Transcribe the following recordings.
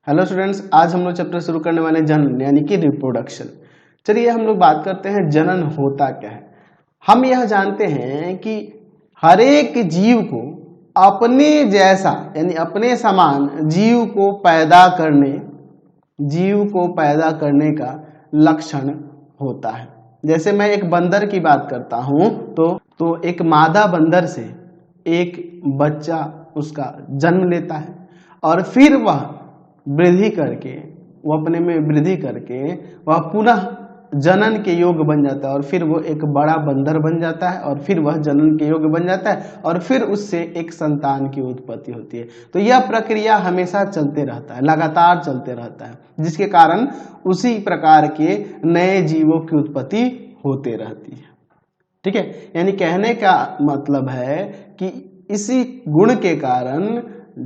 Hello students, आज हम लोग चैप्टर शुरू करने वाले जनन यानी कि रिप्रोडक्शन। चलिए हम लोग बात करते हैं जनन होता क्या है। हम यह जानते हैं कि हर एक जीव को अपने जैसा यानी अपने समान जीव को पैदा करने का लक्षण होता है। जैसे मैं एक बंदर की बात करता हूं तो एक मादा बंदर से एक बच्चा उसका जन्म लेता है और फिर वह वृद्धि करके वो अपने में वृद्धि करके वह पुनः जनन के योग्य बन जाता है और फिर वो एक बड़ा बंदर बन जाता है और फिर वह जनन के योग्य बन जाता है और फिर उससे एक संतान की उत्पत्ति होती है। तो यह प्रक्रिया हमेशा चलते रहता है, लगातार चलते रहता है, जिसके कारण उसी प्रकार के नए जीवों की उत्पत्ति होते रहती है। ठीक है, यानी कहने का मतलब है कि इसी गुण के कारण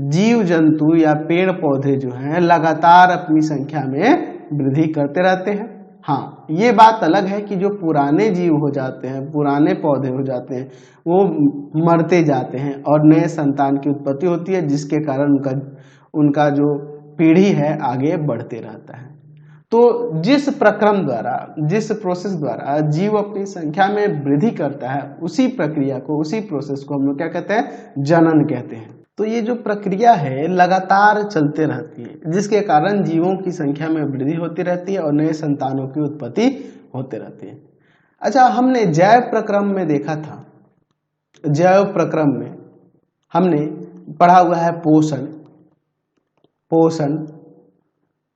जीव जंतु या पेड़ पौधे जो हैं लगातार अपनी संख्या में वृद्धि करते रहते हैं। हाँ, ये बात अलग है कि जो पुराने जीव हो जाते हैं, पुराने पौधे हो जाते हैं, वो मरते जाते हैं और नए संतान की उत्पत्ति होती है, जिसके कारण उनका जो पीढ़ी है आगे बढ़ते रहता है। तो जिस प्रक्रम द्वारा, जिस प्रोसेस द्वारा जीव अपनी संख्या में वृद्धि करता है, उसी प्रक्रिया को, उसी प्रोसेस को हम लोग क्या कहते हैं? जनन कहते हैं। तो ये जो प्रक्रिया है लगातार चलते रहती है, जिसके कारण जीवों की संख्या में वृद्धि होती रहती है और नए संतानों की उत्पत्ति होते रहती है। अच्छा, हमने जैव प्रक्रम में देखा था, जैव प्रक्रम में हमने पढ़ा हुआ है पोषण,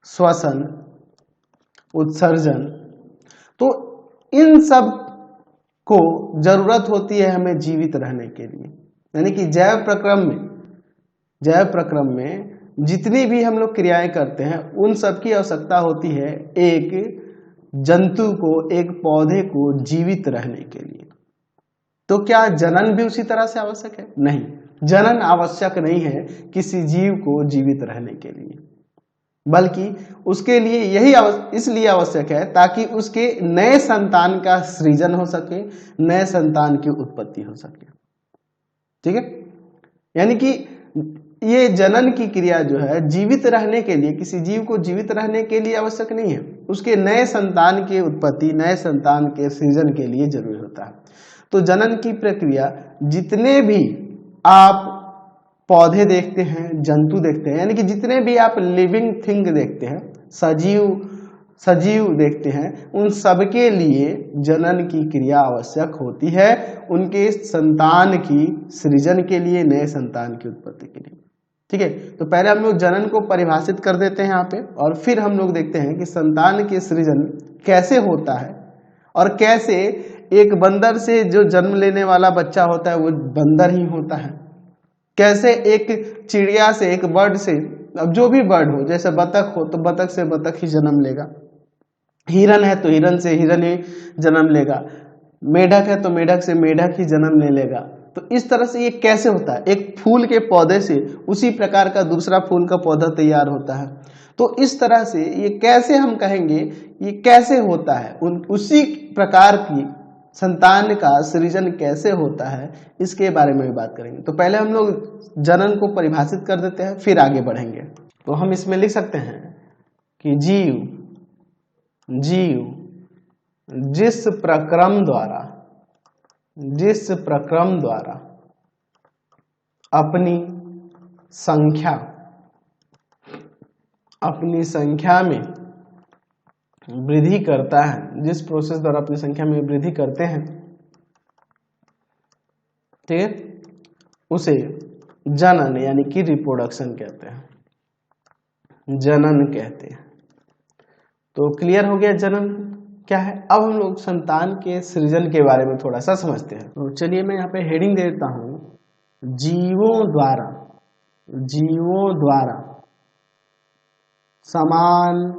श्वसन, उत्सर्जन। तो इन सब को जरूरत होती है हमें जीवित रहने के लिए। यानी कि जैव प्रक्रम में जितनी भी हम लोग क्रियाएं करते हैं उन सब की आवश्यकता होती है एक जंतु को, एक पौधे को जीवित रहने के लिए। तो क्या जनन भी उसी तरह से आवश्यक है? नहीं, जनन आवश्यक नहीं है किसी जीव को जीवित रहने के लिए, बल्कि उसके लिए इसलिए आवश्यक है ताकि उसके नए संतान का सृजन हो सके, नए संतान की उत्पत्ति हो सके। ठीक है, यानी कि ये जनन की क्रिया जो है जीवित रहने के लिए, किसी जीव को जीवित रहने के लिए आवश्यक नहीं है, उसके नए संतान की उत्पत्ति, नए संतान के सृजन के लिए जरूरी होता है। तो जनन की प्रक्रिया जितने भी आप पौधे देखते हैं, जंतु देखते हैं, यानी कि जितने भी आप लिविंग थिंग देखते हैं, सजीव देखते हैं, उन सबके लिए जनन की क्रिया आवश्यक होती है, उनके संतान की सृजन के लिए, नए संतान की उत्पत्ति के लिए। ठीक है, तो पहले हम लोग जनन को परिभाषित कर देते हैं यहाँ पे, और फिर हम लोग देखते हैं कि संतान के सृजन कैसे होता है और कैसे एक बंदर से जो जन्म लेने वाला बच्चा होता है वो बंदर ही होता है, कैसे एक चिड़िया से, एक बर्ड से, अब जो भी बर्ड हो, जैसे बतख हो तो बतख से बतख ही जन्म लेगा, हिरन है तो हिरन से हिरन ही जन्म लेगा, मेढक है तो मेढक से मेढक ही जन्म ले लेगा। तो इस तरह से ये कैसे होता है? एक फूल के पौधे से उसी प्रकार का दूसरा फूल का पौधा तैयार होता है। तो इस तरह से ये कैसे, हम कहेंगे ये कैसे होता है, उसी प्रकार की संतान का सृजन कैसे होता है, इसके बारे में भी बात करेंगे। तो पहले हम लोग जनन को परिभाषित कर देते हैं, फिर आगे बढ़ेंगे। तो हम इसमें लिख सकते हैं कि जीव जिस प्रक्रम द्वारा अपनी संख्या में वृद्धि करता है, जिस प्रोसेस द्वारा अपनी संख्या में वृद्धि करते हैं, ठीक है, उसे जनन यानी कि रिप्रोडक्शन कहते हैं, जनन कहते हैं। तो क्लियर हो गया जनन क्या है। अब हम लोग संतान के सृजन के बारे में थोड़ा सा समझते हैं। तो चलिए मैं यहाँ पे हेडिंग दे देता हूं, जीवों द्वारा समान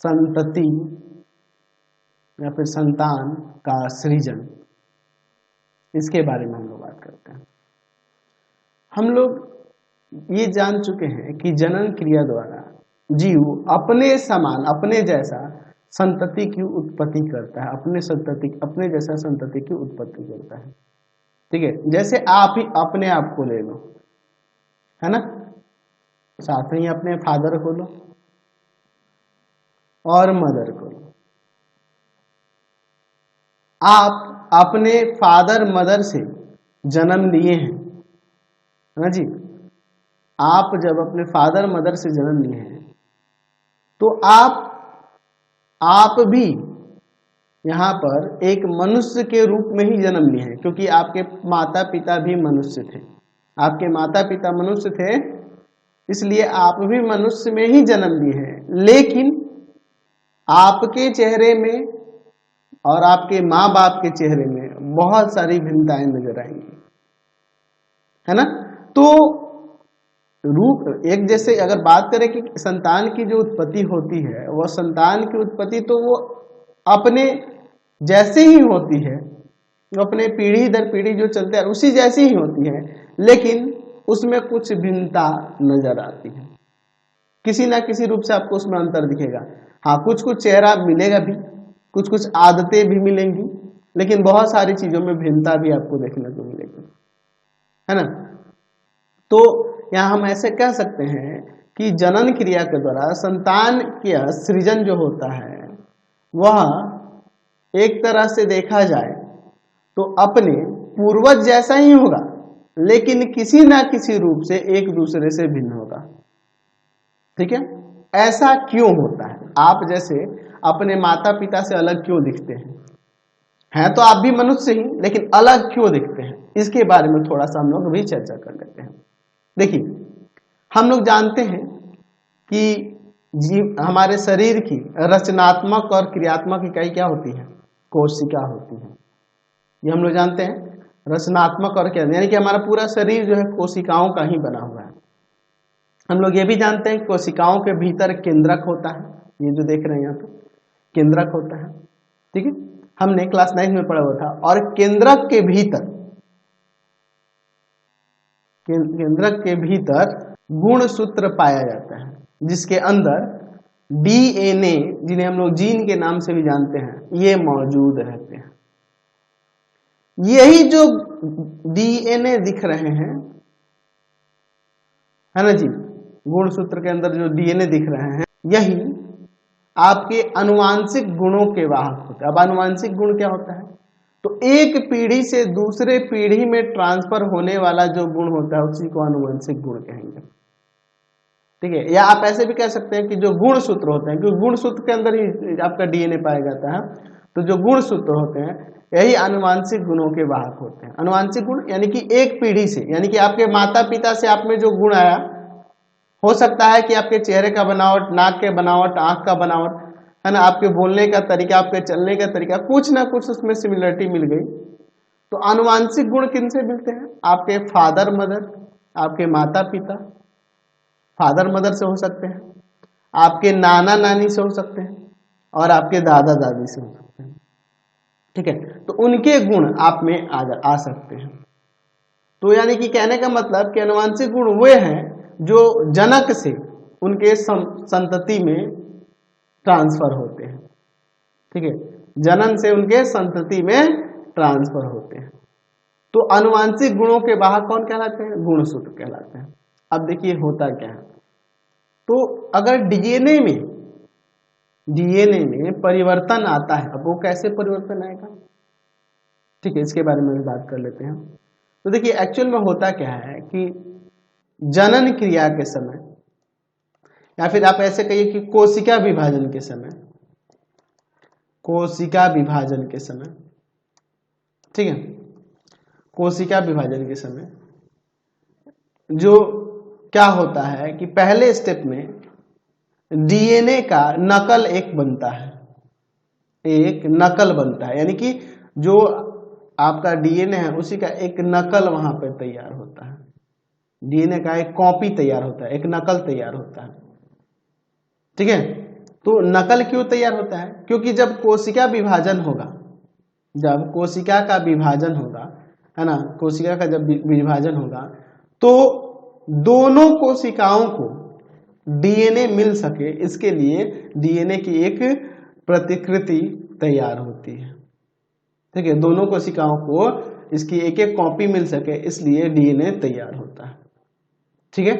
संतति या फिर संतान का सृजन, इसके बारे में हम लोग बात करते हैं। हम लोग ये जान चुके हैं कि जनन क्रिया द्वारा जीव अपने समान, अपने जैसा संतति की उत्पत्ति करता है, अपने जैसा संतति की उत्पत्ति करता है। ठीक है, जैसे आप ही अपने आप को ले लो, है ना, साथ में ही अपने फादर को लो और मदर को लो। आप अपने फादर मदर से जन्म लिए हैं, है ना जी। आप जब अपने फादर मदर से जन्म लिए हैं तो आप भी यहाँ पर एक मनुष्य के रूप में ही जन्म लिए हैं, क्योंकि आपके माता पिता भी मनुष्य थे। आपके माता पिता मनुष्य थे, इसलिए आप भी मनुष्य में ही जन्म लिए हैं। लेकिन आपके चेहरे में और आपके माँ बाप के चेहरे में बहुत सारी भिन्नताएं नजर आएंगी, है ना। तो रूप एक जैसे अगर बात करें कि संतान की जो उत्पत्ति होती है, वह संतान की उत्पत्ति तो वो अपने जैसे ही होती है, वो अपने पीढ़ी दर पीढ़ी जो चलते हैं उसी जैसी ही होती है, लेकिन उसमें कुछ भिन्नता नजर आती है। किसी ना किसी रूप से आपको उसमें अंतर दिखेगा। हाँ, कुछ कुछ चेहरा मिलेगा भी, कुछ कुछ आदतें भी मिलेंगी, लेकिन बहुत सारी चीजों में भिन्नता भी आपको देखने को मिलेगी, है ना। तो यहाँ हम ऐसे कह सकते हैं कि जनन क्रिया के द्वारा संतान का सृजन जो होता है वह एक तरह से देखा जाए तो अपने पूर्वज जैसा ही होगा, लेकिन किसी ना किसी रूप से एक दूसरे से भिन्न होगा। ठीक है, ऐसा क्यों होता है? आप जैसे अपने माता पिता से अलग क्यों दिखते हैं तो आप भी मनुष्य ही, लेकिन अलग क्यों दिखते हैं, इसके बारे में थोड़ा सा हम लोग भी चर्चा कर लेते हैं। देखिए, हम लोग जानते हैं कि हमारे शरीर की रचनात्मक और क्रियात्मक इकाई क्या होती है? कोशिका होती है। ये हम लोग जानते हैं, रचनात्मक और क्या, यानी कि हमारा पूरा शरीर जो है कोशिकाओं का ही बना हुआ है। हम लोग ये भी जानते हैं कोशिकाओं के भीतर केंद्रक होता है, ये जो देख रहे हैं यहाँ पे केंद्रक होता है। ठीक है, हमने क्लास 9 में पढ़ा हुआ था। और केंद्रक के भीतर गुणसूत्र पाया जाता है, जिसके अंदर डीएनए, जिन्हें हम लोग जीन के नाम से भी जानते हैं, ये मौजूद रहते हैं। यही जो डीएनए दिख रहे हैं, है ना जी, गुणसूत्र के अंदर जो डीएनए दिख रहे हैं, यही आपके अनुवांशिक गुणों के वाहक होते हैं। अब अनुवांशिक गुण क्या होता है? तो एक पीढ़ी से दूसरे पीढ़ी में ट्रांसफर होने वाला जो गुण होता है उसी को अनुवांशिक गुण कहेंगे। ठीक है, या आप ऐसे भी कह सकते हैं कि जो गुणसूत्र होते हैं, क्योंकि गुणसूत्र के अंदर ही आपका डीएनए पाया जाता है, तो जो गुणसूत्र होते हैं यही आनुवांशिक गुणों के वाहक होते हैं। आनुवांशिक गुण यानी कि एक पीढ़ी से, यानी कि आपके माता पिता से आप में जो गुण आया, हो सकता है कि आपके चेहरे का बनावट, नाक के बनावट, आंख का बनावट, है ना, आपके बोलने का तरीका, आपके चलने का तरीका, कुछ ना कुछ उसमें सिमिलरिटी मिल गई। तो आनुवांशिक गुण किन से मिलते हैं? आपके फादर मदर, आपके माता पिता, फादर मदर से हो सकते हैं, आपके नाना नानी से हो सकते हैं, और आपके दादा दादी से हो सकते हैं। ठीक है, तो उनके गुण आप में आ सकते हैं। तो यानी कि कहने का मतलब कि आनुवांशिक गुण वे हैं जो जनक से उनके संतति में ट्रांसफर होते हैं। ठीक है, जनन से उनके संतति में ट्रांसफर होते हैं। तो आनुवांशिक गुणों के वाहक कौन कहलाते हैं? गुणसूत्र कहलाते हैं। अब देखिए होता क्या है, तो अगर डीएनए में परिवर्तन आता है, अब वो कैसे परिवर्तन आएगा? ठीक है, इसके बारे में भी बात कर लेते हैं। तो देखिए एक्चुअल में होता क्या है कि जनन क्रिया के समय, या फिर आप ऐसे कहिए कि कोशिका विभाजन के समय, ठीक है, कोशिका विभाजन के समय जो क्या होता है कि पहले स्टेप में डीएनए का नकल एक बनता है, यानी कि जो आपका डीएनए है उसी का एक नकल वहां पर तैयार होता है। डीएनए का एक कॉपी तैयार होता है, एक नकल तैयार होता है। ठीक है, तो नकल क्यों तैयार होता है? क्योंकि जब कोशिका विभाजन होगा, जब कोशिका का विभाजन होगा, है ना, कोशिका का जब विभाजन होगा तो दोनों कोशिकाओं को डीएनए मिल सके, इसके लिए डीएनए की एक प्रतिकृति तैयार होती है। ठीक है, दोनों कोशिकाओं को इसकी एक एक कॉपी मिल सके, इसलिए डीएनए तैयार होता है। ठीक है,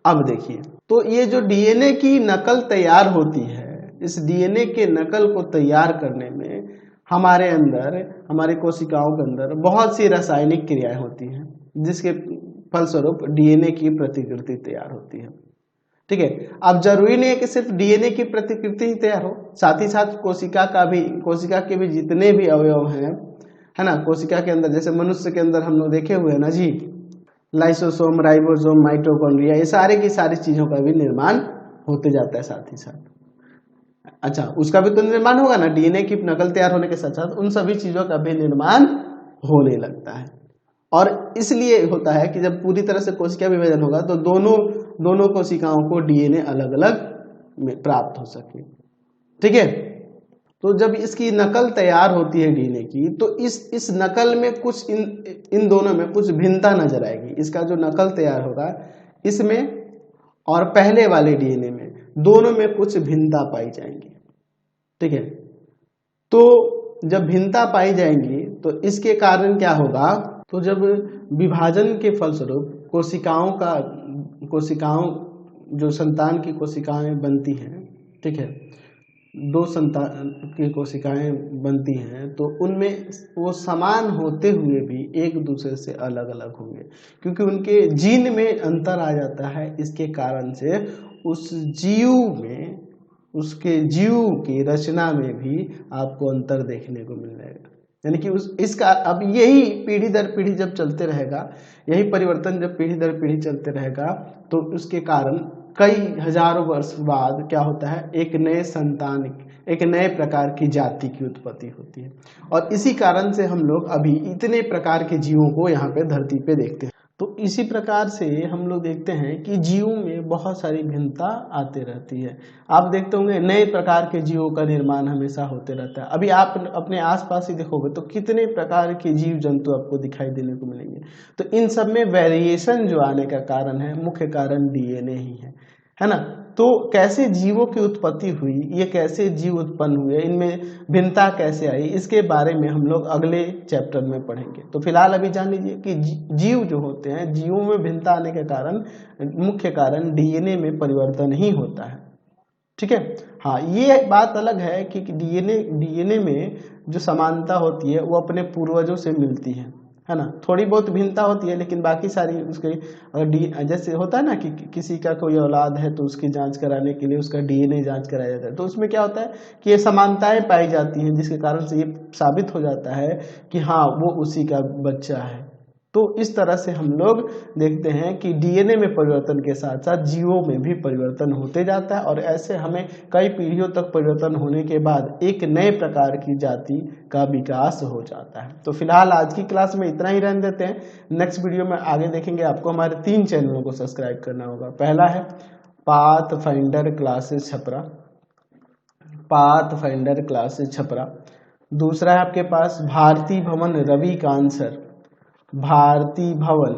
अब देखिए तो ये जो डीएनए की नकल तैयार होती है, इस डीएनए के नकल को तैयार करने में हमारे अंदर, हमारी कोशिकाओं के अंदर बहुत सी रासायनिक क्रियाएं होती हैं, जिसके फलस्वरूप डीएनए की प्रतिकृति तैयार होती है। ठीक है, अब जरूरी नहीं है कि सिर्फ डीएनए की प्रतिकृति ही तैयार हो, साथ ही साथ कोशिका के भी जितने भी अवयव हैं, है ना, कोशिका के अंदर, जैसे मनुष्य के अंदर हम लोग देखे हुए हैं ना जी, लाइसोसोम, राइबोसोम, माइटोकॉन्ड्रिया, ये सारे की सारी चीजों का भी निर्माण होते जाता है साथ ही साथ। अच्छा, उसका भी तो निर्माण होगा ना, डीएनए की नकल तैयार होने के साथ साथ उन सभी चीजों का भी निर्माण होने लगता है। और इसलिए होता है कि जब पूरी तरह से कोशिका विभाजन होगा तो दोनों कोशिकाओं को डीएनए अलग अलग प्राप्त हो सके। ठीक है, तो जब इसकी नकल तैयार होती है डीएनए की, तो इस नकल में कुछ इन दोनों में कुछ भिन्नता नजर आएगी। इसका जो नकल तैयार होगा इसमें और पहले वाले डीएनए में, दोनों में कुछ भिन्नता पाई जाएंगी। ठीक है, तो जब भिन्नता पाई जाएंगी तो इसके कारण क्या होगा, तो जब विभाजन के फलस्वरूप कोशिकाओं जो संतान की कोशिकाएं बनती हैं, ठीक है, दो संतान की कोशिकाएं बनती हैं, तो उनमें वो समान होते हुए भी एक दूसरे से अलग अलग होंगे, क्योंकि उनके जीन में अंतर आ जाता है। इसके कारण से उस उसके जीव की रचना में भी आपको अंतर देखने को मिल जाएगा। यानी कि इसका अब यही पीढ़ी दर पीढ़ी जब चलते रहेगा, यही परिवर्तन जब पीढ़ी दर पीढ़ी चलते रहेगा, तो उसके कारण कई हजारों वर्ष बाद क्या होता है, एक नए संतान, एक नए प्रकार की जाति की उत्पत्ति होती है। और इसी कारण से हम लोग अभी इतने प्रकार के जीवों को यहाँ पे धरती पे देखते हैं। तो इसी प्रकार से हम लोग देखते हैं कि जीवों में बहुत सारी भिन्नता आते रहती है। आप देखते होंगे नए प्रकार के जीवों का निर्माण हमेशा होते रहता है। अभी आप अपने आसपास ही देखोगे तो कितने प्रकार के जीव जंतु आपको दिखाई देने को मिलेंगे। तो इन सब में वेरिएशन जो आने का कारण है, मुख्य कारण डीएनए ही है ना। तो कैसे जीवों की उत्पत्ति हुई, ये कैसे जीव उत्पन्न हुए, इनमें भिन्नता कैसे आई, इसके बारे में हम लोग अगले चैप्टर में पढ़ेंगे। तो फिलहाल अभी जान लीजिए कि जीव जो होते हैं, जीवों में भिन्नता आने के कारण मुख्य कारण डीएनए में परिवर्तन ही होता है। ठीक है, हाँ, ये बात अलग है कि डीएनए में जो समानता होती है वो अपने पूर्वजों से मिलती है ना। थोड़ी बहुत भिन्नता होती है, लेकिन बाकी सारी उसके जैसे होता है ना कि किसी का कोई औलाद है तो उसकी जांच कराने के लिए उसका डीएनए जांच कराया जाता है, तो उसमें क्या होता है कि ये समानताएं पाई जाती हैं, जिसके कारण से ये साबित हो जाता है कि हाँ वो उसी का बच्चा है। तो इस तरह से हम लोग देखते हैं कि डीएनए में परिवर्तन के साथ साथ जीवों में भी परिवर्तन होते जाता है, और ऐसे हमें कई पीढ़ियों तक परिवर्तन होने के बाद एक नए प्रकार की जाति का विकास हो जाता है। तो फिलहाल आज की क्लास में इतना ही रहने देते हैं। नेक्स्ट वीडियो में आगे देखेंगे। आपको हमारे 3 चैनलों को सब्सक्राइब करना होगा। पहला है pathfinder classes Chhapra, pathfinder classes Chhapra. दूसरा है आपके पास भारती भवन रविकांत सर, भारती भवन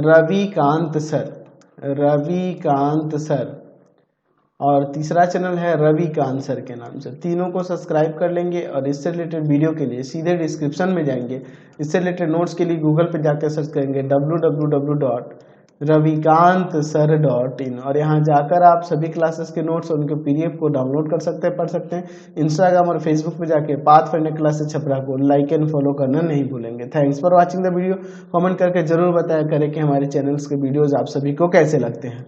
रविकांत सर। और तीसरा चैनल है रविकांत सर के नाम से। तीनों को सब्सक्राइब कर लेंगे और इससे रिलेटेड वीडियो के लिए सीधे डिस्क्रिप्शन में जाएंगे। इससे रिलेटेड नोट्स के लिए गूगल पे जाकर सर्च करेंगे www.ravikantsir.in, और यहाँ जाकर आप सभी क्लासेस के नोट्स और उनके पीडीएफ को डाउनलोड कर सकते हैं, पढ़ सकते हैं। इंस्टाग्राम और फेसबुक पे जाके पाथफाइंडर क्लासेस छपरा को लाइक एंड फॉलो करना नहीं भूलेंगे। Thanks for watching the video. Comment करके जरूर बताया करें कि हमारे चैनल्स के वीडियोज आप सभी को कैसे लगते हैं।